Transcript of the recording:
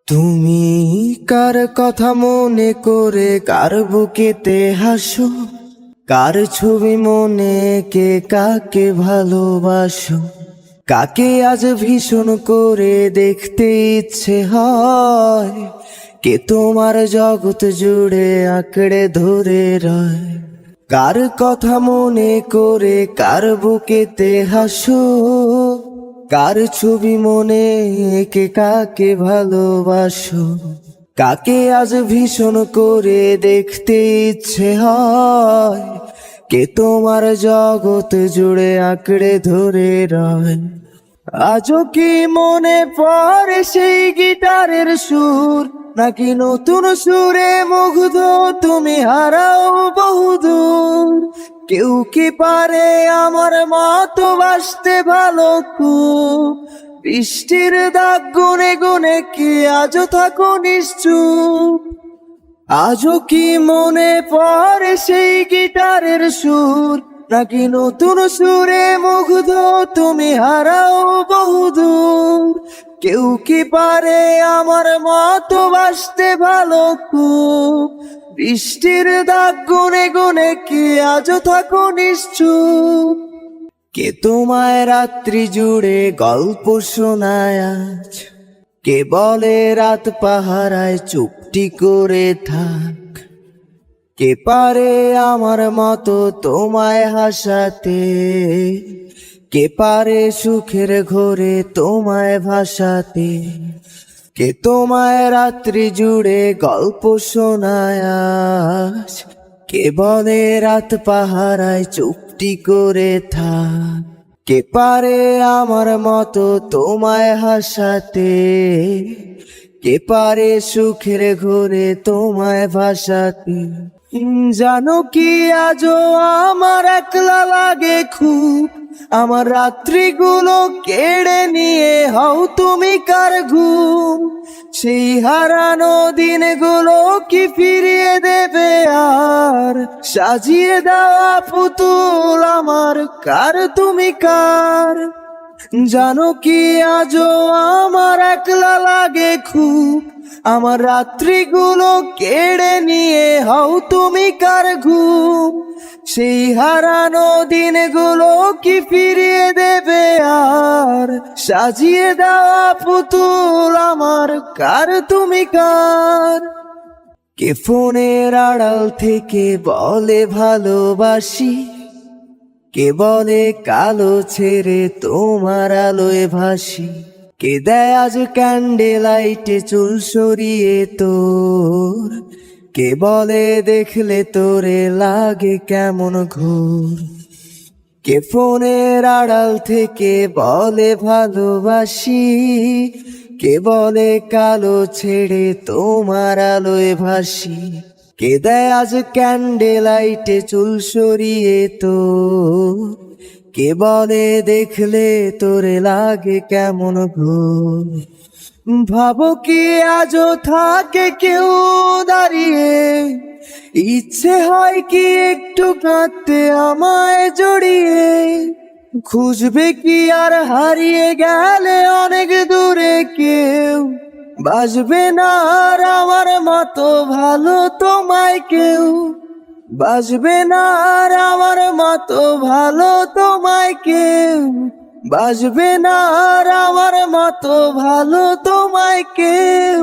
তুমি কার কথা মনে করে কার বুকেতে হাসো, কার ছবি মনে কে কাকে ভালোবাসো, কাকে আজ ভীষণ করে দেখতে ইচ্ছে হয়, কে তোমার জগৎ জুড়ে আঁকড়ে ধরে রয়। কার কথা মনে করে কার বুকেতে হাসো, কার ছবি মনে কে কাকে ভালোবাসো, কাকে আজ ভীষণ করে দেখতে ইচ্ছে হয়, কে তোমার জগৎ জুড়ে আঁকড়ে ধরে রয়। আজও কি মনে পড়ে সেই গিটারের সুর, নাকি নতুন সুরে মুগ্ধ তুমি হারাও বহুদূর? কেউ কি পারে আমার মতো বাসতে ভালো খুব? বৃষ্টির দাগ গুনে গুনে কি আজও থাকো নিশ্চুপ? আজও কি মনে পড়ে সেই গিটারের সুর, নাকি নতুন সুরে মুগ্ধ তুমি হারাও বহুদূর? কেউ কি পারে আমার মতো বাসতে ভালো খুব? বৃষ্টির দাগ গুনে গুনে কি আজও থাকো নিশ্চুপ? কে তোমায় রাত্রি জুড়ে গল্প শোনায় আজ, কে বলে রাত পাহারায় চুপটি করে থাক? কে পারে আমার মতো তোমায় হাসাতে, কে পারে সুখের ঘোরে তোমায় ভাসাতে? কে তোমায় রাত্রি জুড়ে গল্প শোনায় আজ, কে বলে রাত পাহারায় চুপটি করে থাক? কে পারে আমার মতো তোমায় হাসাতে, কে পারে সুখের ঘোরে তোমায় ভাসাতে? জানো কি আজও আমার একলা লাগে খুব, আমার রাত্রিগুলো কেড়ে নিয়ে হও তুমি কার ঘুম? সেই হারানো দিনগুলো কি ফিরিয়ে দেবে আর? সাজিয়ে দেওয়া পুতুল আমার কার তুমি কার? জানো কি আজও আমার একলা লাগে খুব, আমার রাত্রিগুলো কেড়ে নিয়ে হও তুমি কার ঘুম? সেই হারানো দিনগুলো কি ফিরিয়ে দেবে আর? সাজিয়ে দেওয়া পুতুল আমার কার তুমি কার? কে ফোনের আড়াল থেকে বলে ভালোবাসি, কে বলে কালো ছেড়ে তোমার আলোয় ভাসি? কে দেয় আজ ক্যান্ডেল লাইটে চুল সরিয়ে তোর, কে বলে দেখলে তোরে লাগে কেমন ঘোর? কে ফোনের আড়াল থেকে বলে ভালোবাসি, কে বলে কালো ছেড়ে তোমার আলোয় ভাসি? কে দেয় আজ ক্যান্ডেল লাইটে চুল সরিয়ে তোর, কে বলে দেখলে তোরে লাগে কেমন ঘোর? ভাবো কি আজও থাকে কেউ দাঁড়িয়ে, ইচ্ছে হয় কি একটু কাঁদতে আমায় জড়িয়ে? খুঁজবে কি আর হারিয়ে গেলে অনেক দূরে কেউ? বাসবে না আর আমার মতো ভালো তোমায় কেউ? বাসবে না আর আমার মতো ভালো তোমায় কেউ? বাসবে না আর আমার মতো ভালো তোমায় কেউ?